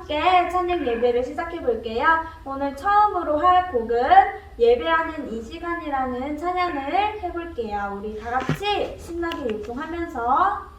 함께 찬양 예배를 시작해 볼게요. 오늘 처음으로 할 곡은 예배하는 이 시간이라는 찬양을 해볼게요. 우리 다 같이 신나게 율동하면서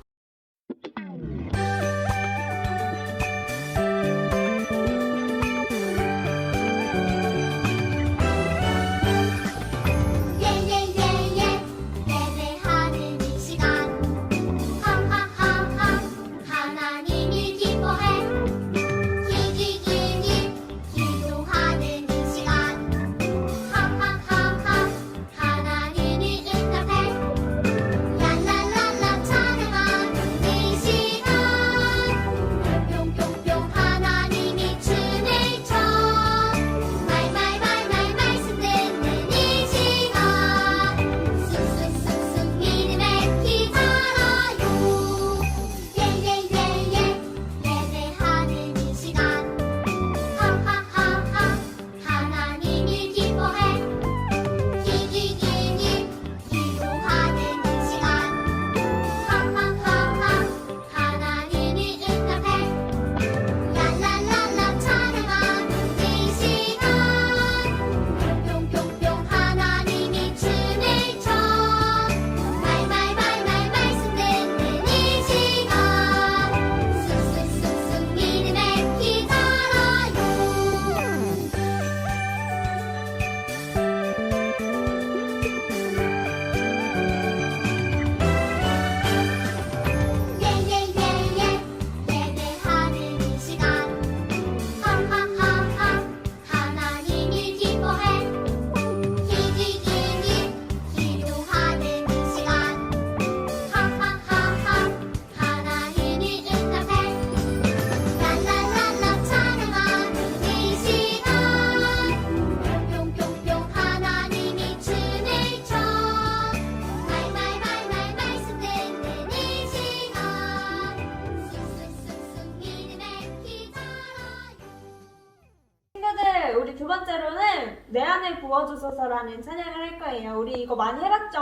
우리 두 번째로는 내 안에 부어주소서라는 찬양을 할 거예요. 우리 이거 많이 해봤죠?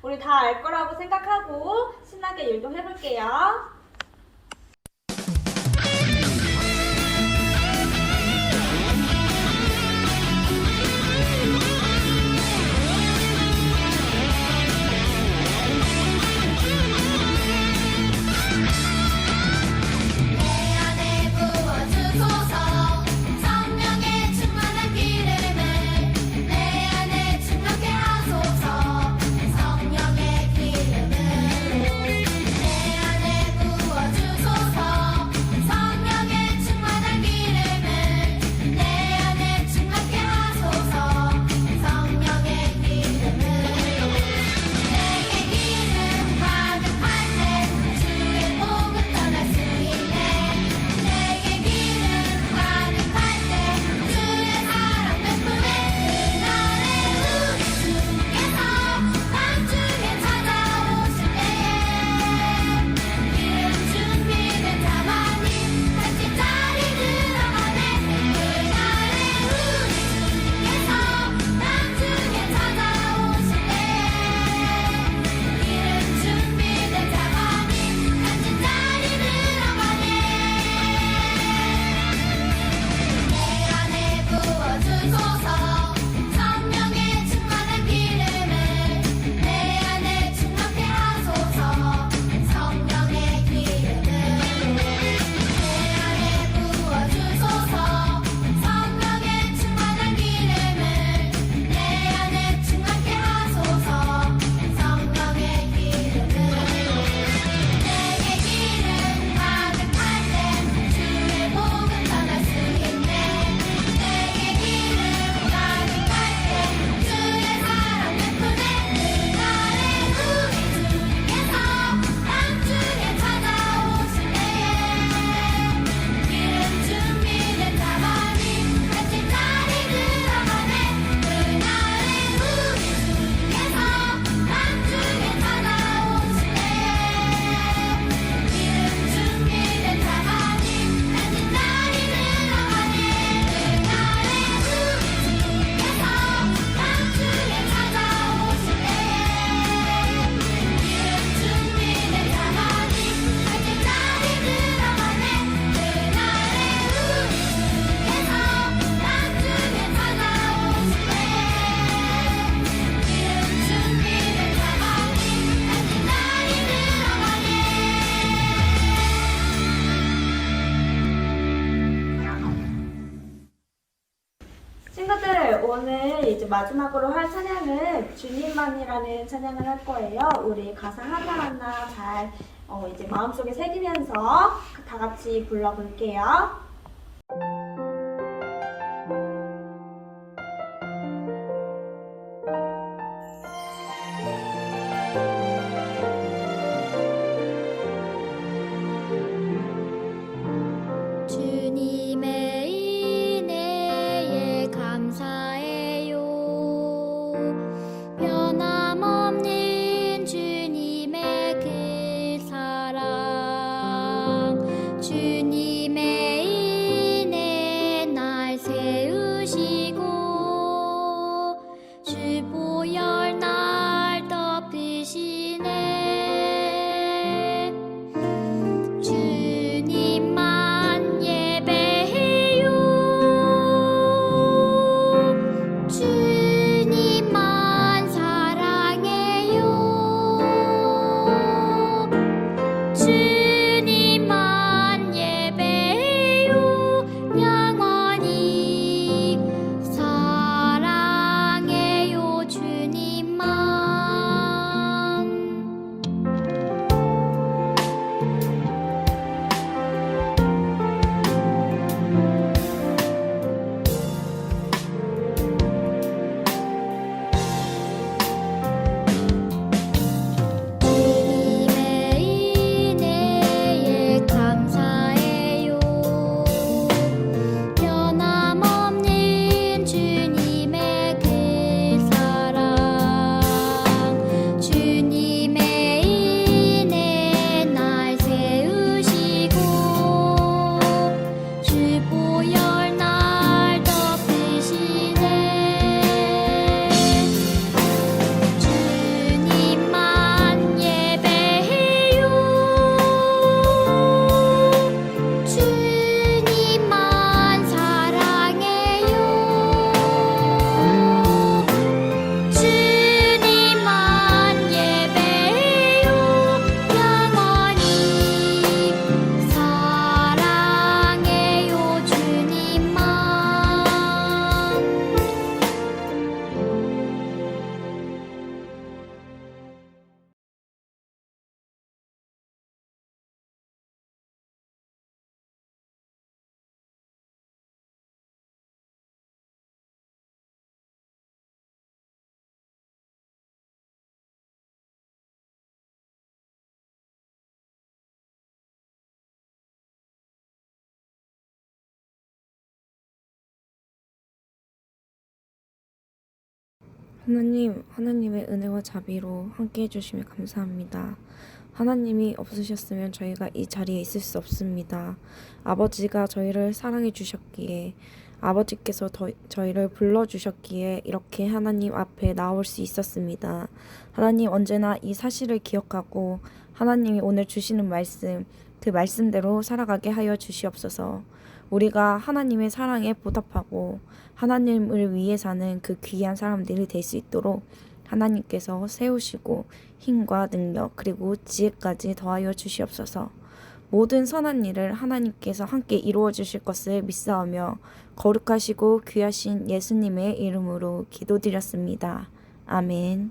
우리 다 알 거라고 생각하고 신나게 율동해볼게요. 내 안에 오늘 이제 마지막으로 할 찬양은 주님만이라는 찬양을 할 거예요. 우리 가사 하나하나 잘 이제 마음속에 새기면서 다 같이 불러볼게요. 주님의 은혜에 감사해요. 변함없는 주님의 그 사랑, 주님의 은혜 날 세우시고 주 보혈 날 덮으시네. 주님만 예배해요. 주님만 사랑해요. 주님만 예배해요. 영원히 사랑해요. 주님만. 주님의 은혜에 감사해요. 변함없는 주님의 그 사랑, 주님의 은혜 날 세우시고 주 보혈 날 덮으시네. 주님만 예배해요. 주님만 사랑해요. 주님만 예배해요. 영원히 사랑해요. 주님만. 하나님, 하나님의 은혜와 자비로 함께 해주시면 감사합니다. 하나님이 없으셨으면 저희가 이 자리에 있을 수 없습니다. 아버지가 저희를 사랑해 주셨기에, 아버지께서 저희를 불러주셨기에 이렇게 하나님 앞에 나올 수 있었습니다. 하나님, 언제나 이 사실을 기억하고 하나님이 오늘 주시는 말씀, 그 말씀대로 살아가게 하여 주시옵소서. 우리가 하나님의 사랑에 보답하고 하나님을 위해 사는 그 귀한 사람들이 될 수 있도록 하나님께서 세우시고 힘과 능력 그리고 지혜까지 더하여 주시옵소서. 모든 선한 일을 하나님께서 함께 이루어 주실 것을 믿사오며 거룩하시고 귀하신 예수님의 이름으로 기도드렸습니다. 아멘.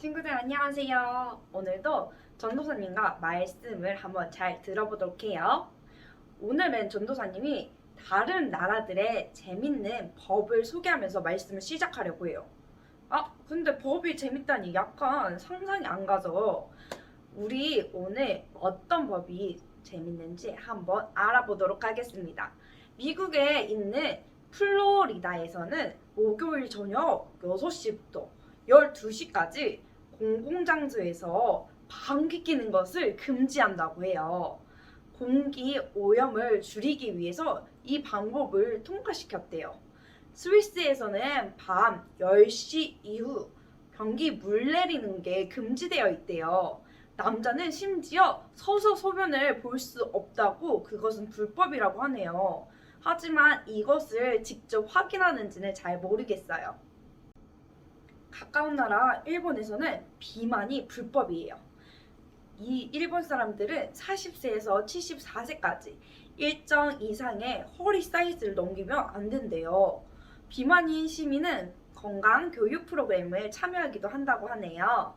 친구들 안녕하세요. 오늘도 전도사님과 말씀을 한번 잘 들어보도록 해요. 오늘은 전도사님이 다른 나라들의 재밌는 법을 소개하면서 말씀을 시작하려고 해요. 근데 법이 재밌다니 약간 상상이 안 가죠. 우리 오늘 어떤 법이 재밌는지 한번 알아보도록 하겠습니다. 미국에 있는 플로리다에서는 목요일 저녁 6시부터 12시까지 공공장소에서 방귀 뀌는 것을 금지한다고 해요. 공기 오염을 줄이기 위해서 이 방법을 통과시켰대요. 스위스에서는 밤 10시 이후 변기 물 내리는 게 금지되어 있대요. 남자는 심지어 서서 소변을 볼 수 없다고 그것은 불법이라고 하네요. 하지만 이것을 직접 확인하는지는 잘 모르겠어요. 가까운 나라 일본에서는 비만이 불법이에요. 이 일본 사람들은 40세에서 74세까지 일정 이상의 허리 사이즈를 넘기면 안 된대요. 비만인 시민은 건강 교육 프로그램을 참여하기도 한다고 하네요.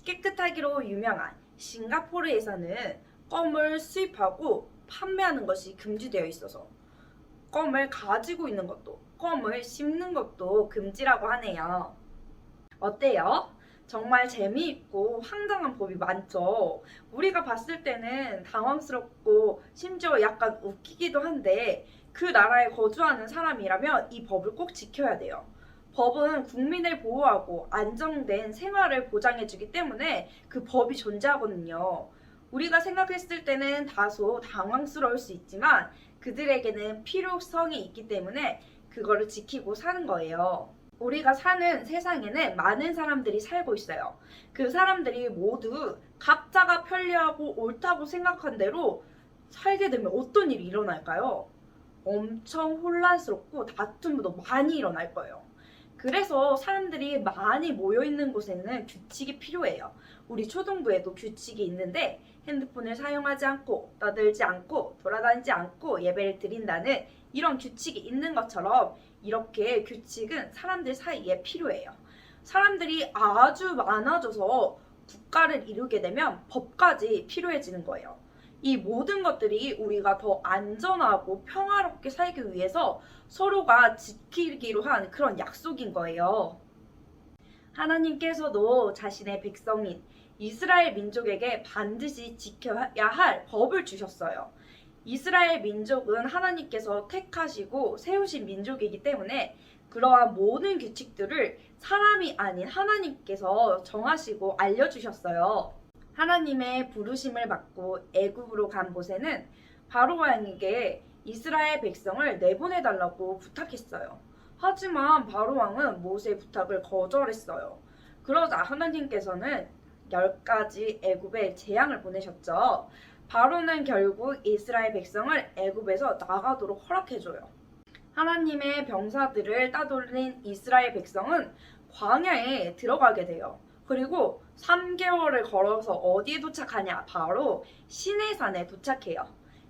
깨끗하기로 유명한 싱가포르에서는 껌을 수입하고 판매하는 것이 금지되어 있어서 껌을 가지고 있는 것도 껌을 씹는 것도 금지라고 하네요. 어때요? 정말 재미있고 황당한 법이 많죠. 우리가 봤을 때는 당황스럽고 심지어 약간 웃기기도 한데 그 나라에 거주하는 사람이라면 이 법을 꼭 지켜야 돼요. 법은 국민을 보호하고 안정된 생활을 보장해주기 때문에 그 법이 존재하거든요. 우리가 생각했을 때는 다소 당황스러울 수 있지만 그들에게는 필요성이 있기 때문에 그거를 지키고 사는 거예요. 우리가 사는 세상에는 많은 사람들이 살고 있어요. 그 사람들이 모두 각자가 편리하고 옳다고 생각한 대로 살게 되면 어떤 일이 일어날까요? 엄청 혼란스럽고 다툼도 많이 일어날 거예요. 그래서 사람들이 많이 모여있는 곳에는 규칙이 필요해요. 우리 초등부에도 규칙이 있는데 핸드폰을 사용하지 않고 떠들지 않고 돌아다니지 않고 예배를 드린다는 이런 규칙이 있는 것처럼 이렇게 규칙은 사람들 사이에 필요해요. 사람들이 아주 많아져서 국가를 이루게 되면 법까지 필요해지는 거예요. 이 모든 것들이 우리가 더 안전하고 평화롭게 살기 위해서 서로가 지키기로 한 그런 약속인 거예요. 하나님께서도 자신의 백성인 이스라엘 민족에게 반드시 지켜야 할 법을 주셨어요. 이스라엘 민족은 하나님께서 택하시고 세우신 민족이기 때문에 그러한 모든 규칙들을 사람이 아닌 하나님께서 정하시고 알려주셨어요. 하나님의 부르심을 받고 애굽으로 간 모세는 바로 왕에게 이스라엘 백성을 내보내달라고 부탁했어요. 하지만 바로 왕은 모세의 부탁을 거절했어요. 그러자 하나님께서는 10가지 애굽에 재앙을 보내셨죠. 바로는 결국 이스라엘 백성을 애굽에서 나가도록 허락해줘요. 하나님의 병사들을 따돌린 이스라엘 백성은 광야에 들어가게 돼요. 그리고 3개월을 걸어서 어디에 도착하냐? 바로 시내산에 도착해요.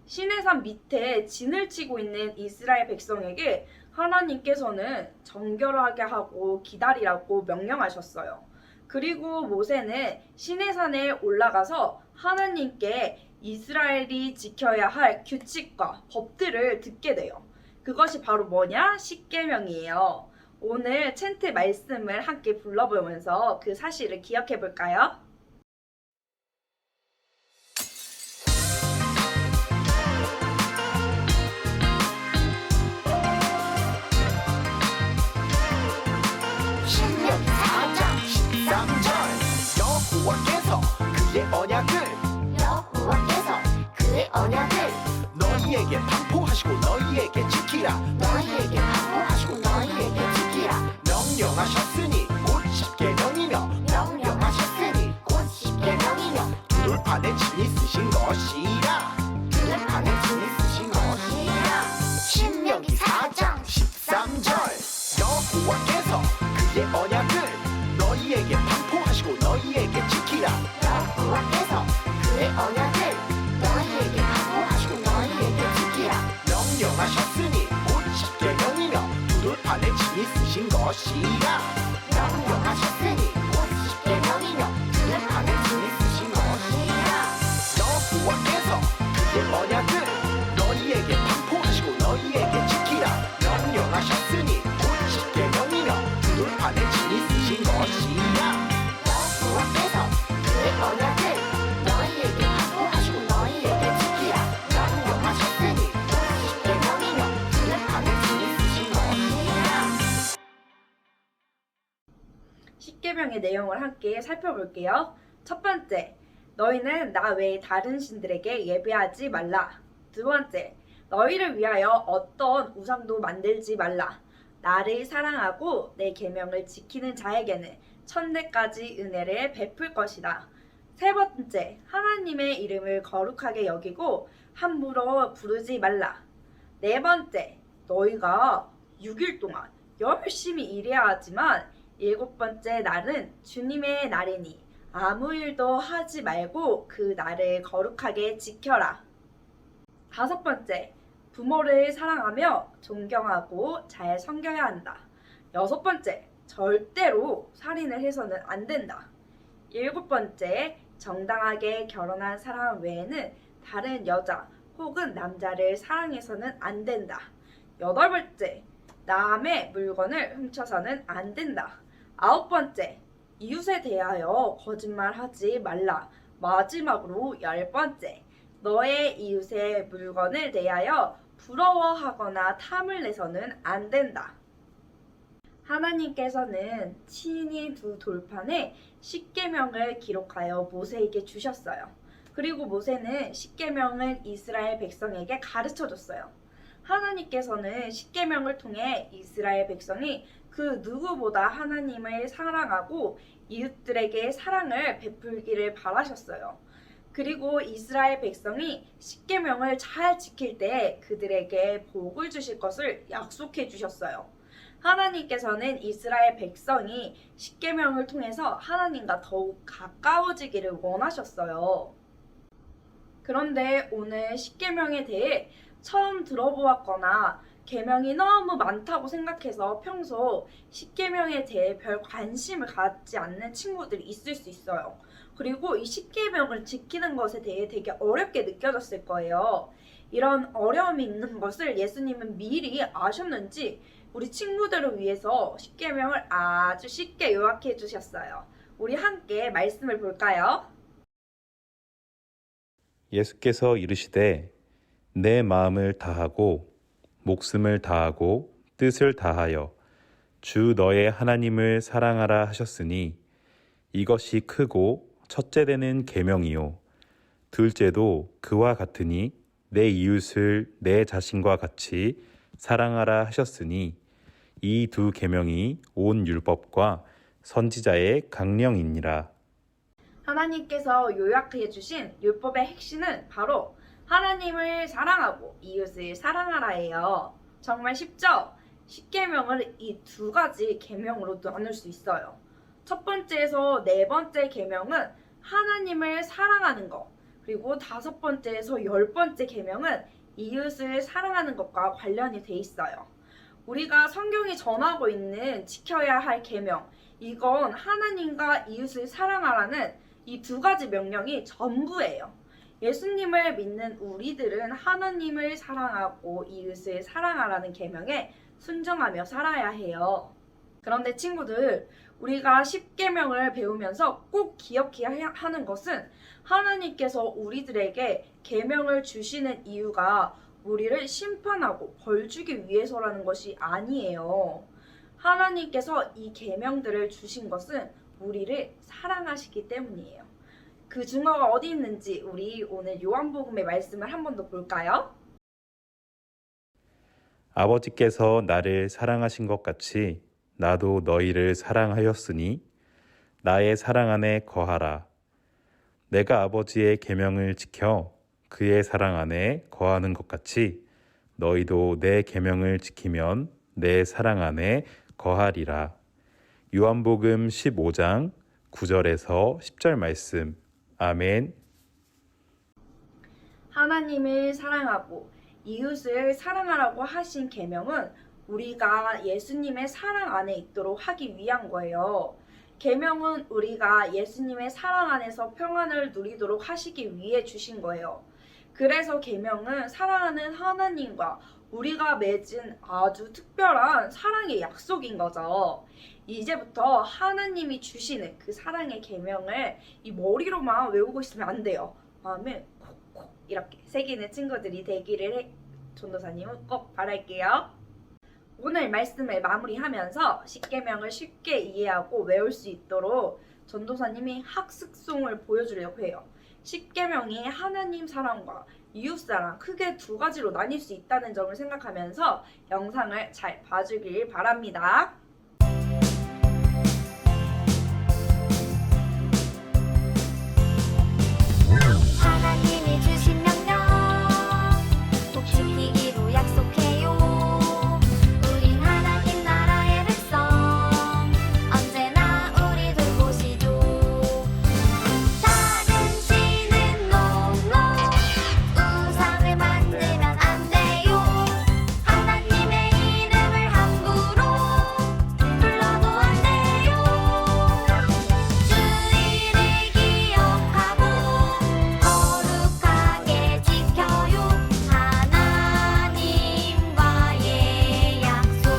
시내산 밑에 진을 치고 있는 이스라엘 백성에게 하나님께서는 정결하게 하고 기다리라고 명령하셨어요. 그리고 모세는 시내산에 올라가서 하나님께 이스라엘이 지켜야 할 규칙과 법들을 듣게 돼요. 그것이 바로 뭐냐? 십계명이에요. 오늘 챈트 말씀을 함께 불러보면서 그 사실을 기억해 볼까요? 신명기 4장 13절 여호와께서 그의 언약을 너희에게 반포하시고 너희에게 지키라 명령하셨으니 곧 십계명이며 두돌판에 진이 쓰신 것이라 신명기 4장 13절 여호와께서 그의 언약을 너희에게 반포하시고 너희에게 지키라 명령하셨으니 곧 십계명이며 두돌판에 진이 쓰신 것이라 십계명의 내용을 함께 살펴볼게요. 첫 번째, 너희는 나 외에 다른 신들에게 예배하지 말라. 두 번째, 너희를 위하여 어떤 우상도 만들지 말라. 나를 사랑하고 내 계명을 지키는 자에게는 천대까지 은혜를 베풀 것이다. 세 번째, 하나님의 이름을 거룩하게 여기고 함부로 부르지 말라. 네 번째, 너희가 6일 동안 열심히 일해야 하지만 일곱 번째 날은 주님의 날이니 아무 일도 하지 말고 그 날을 거룩하게 지켜라. 다섯 번째, 부모를 사랑하며 존경하고 잘 섬겨야 한다. 여섯 번째, 절대로 살인을 해서는 안 된다. 일곱 번째, 정당하게 결혼한 사람 외에는 다른 여자 혹은 남자를 사랑해서는 안 된다. 여덟 번째, 남의 물건을 훔쳐서는 안 된다. 아홉 번째, 이웃에 대하여 거짓말하지 말라. 마지막으로 열 번째, 너의 이웃의 물건을 대하여 부러워하거나 탐을 내서는 안 된다. 하나님께서는 친히 두 돌판에 십계명을 기록하여 모세에게 주셨어요. 그리고 모세는 십계명을 이스라엘 백성에게 가르쳐 줬어요. 하나님께서는 십계명을 통해 이스라엘 백성이 그 누구보다 하나님을 사랑하고 이웃들에게 사랑을 베풀기를 바라셨어요. 그리고 이스라엘 백성이 십계명을 잘 지킬 때 그들에게 복을 주실 것을 약속해 주셨어요. 하나님께서는 이스라엘 백성이 십계명을 통해서 하나님과 더욱 가까워지기를 원하셨어요. 그런데 오늘 십계명에 대해 처음 들어보았거나 계명이 너무 많다고 생각해서 평소 십계명에 대해 별 관심을 갖지 않는 친구들이 있을 수 있어요. 그리고 이 십계명을 지키는 것에 대해 되게 어렵게 느껴졌을 거예요. 이런 어려움이 있는 것을 예수님은 미리 아셨는지 우리 친구들을 위해서 십계명을 아주 쉽게 요약해 주셨어요. 우리 함께 말씀을 볼까요? 예수께서 이르시되 내 마음을 다하고 목숨을 다하고 뜻을 다하여 주 너의 하나님을 사랑하라 하셨으니 이것이 크고 첫째 되는 계명이요 둘째도 그와 같으니 내 이웃을 내 자신과 같이 사랑하라 하셨으니 이 두 계명이 온 율법과 선지자의 강령이니라. 하나님께서 요약해 주신 율법의 핵심은 바로 하나님을 사랑하고 이웃을 사랑하라예요. 정말 쉽죠? 십계명을 이 두 가지 계명으로 나눌 수 있어요. 첫 번째에서 네 번째 계명은 하나님을 사랑하는 것, 그리고 다섯 번째에서 열 번째 계명은 이웃을 사랑하는 것과 관련이 돼 있어요. 우리가 성경이 전하고 있는 지켜야 할 계명, 이건 하나님과 이웃을 사랑하라는 이 두 가지 명령이 전부예요. 예수님을 믿는 우리들은 하나님을 사랑하고 이웃을 사랑하라는 계명에 순종하며 살아야 해요. 그런데 친구들, 우리가 십계명을 배우면서 꼭 기억해야 하는 것은 하나님께서 우리들에게 계명을 주시는 이유가 우리를 심판하고 벌 주기 위해서라는 것이 아니에요. 하나님께서 이 계명들을 주신 것은 우리를 사랑하시기 때문이에요. 그 증거가 어디 있는지 우리 오늘 요한복음의 말씀을 한 번 더 볼까요? 아버지께서 나를 사랑하신 것 같이 나도 너희를 사랑하였으니 나의 사랑 안에 거하라. 내가 아버지의 계명을 지켜 그의 사랑 안에 거하는 것 같이 너희도 내 계명을 지키면 내 사랑 안에 거하리라. 요한복음 15장 9절에서 10절 말씀. 아멘. 하나님을 사랑하고 이웃을 사랑하라고 하신 계명은 우리가 예수님의 사랑 안에 있도록 하기 위한 거예요. 계명은 우리가 예수님의 사랑 안에서 평안을 누리도록 하시기 위해 주신 거예요. 그래서 계명은 사랑하는 하나님과 우리가 맺은 아주 특별한 사랑의 약속인 거죠. 이제부터 하나님이 주시는 그 사랑의 계명을 이 머리로만 외우고 있으면 안 돼요. 마음에 콕콕 이렇게 새기는 친구들이 되기를 전도사님은 꼭 바랄게요. 오늘 말씀을 마무리하면서 십계명을 쉽게 이해하고 외울 수 있도록 전도사님이 학습송을 보여주려고 해요. 십계명이 하나님 사랑과 이웃 사랑 크게 두 가지로 나뉠 수 있다는 점을 생각하면서 영상을 잘 봐주길 바랍니다. 하나님이 주신 명령 꼭 지키기로 약속해요. 우린 하나님 나라의 백성 언제나 우리 돌보시죠. 다른 신은 노노 우상을 만들면 안 돼요. 하나님의 이름을 함부로 불러도 안 돼요. 주의를 기억하고 거룩하게 지켜요. 하나님과의 약속.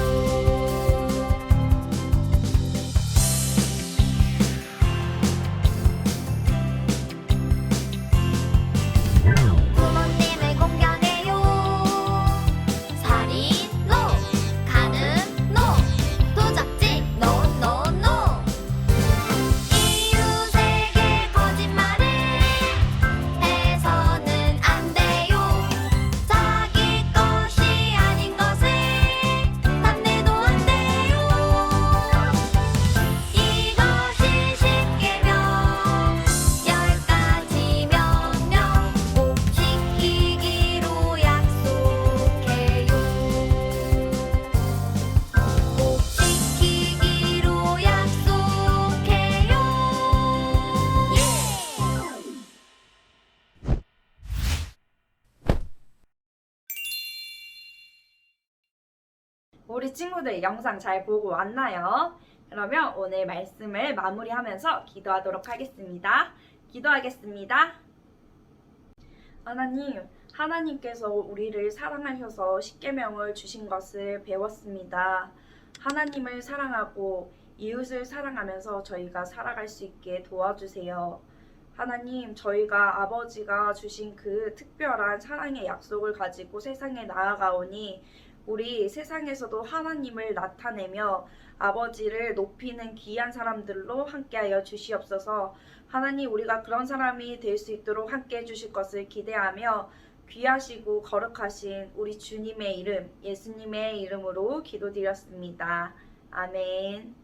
부모님을 공경해요. 살인 노, 가늠 노, 도적질 노노노. 이웃에게 거짓말을 해서는 안 돼요. 자기 것이 아닌 것을 탐내도 안 돼요. 이것이 십계명 10가지 명령 꼭 지키기로 약속해요. 꼭 지키기로 약속해요. 우리 친구들 영상 잘 보고 왔나요? 그러면 오늘 말씀을 마무리하면서 기도하도록 하겠습니다. 기도하겠습니다. 하나님께서 우리를 사랑하셔서 십계명을 주신 것을 배웠습니다. 하나님을 사랑하고 이웃을 사랑하면서 저희가 살아갈 수 있게 도와주세요. 하나님, 저희가 아버지가 주신 그 특별한 사랑의 약속을 가지고 세상에 나아가오니 우리 세상에서도 하나님을 나타내며 아버지를 높이는 귀한 사람들로 함께하여 주시옵소서. 하나님, 우리가 그런 사람이 될 수 있도록 함께해 주실 것을 기대하며 귀하시고 거룩하신 우리 주님의 이름, 예수님의 이름으로 기도드렸습니다. 아멘.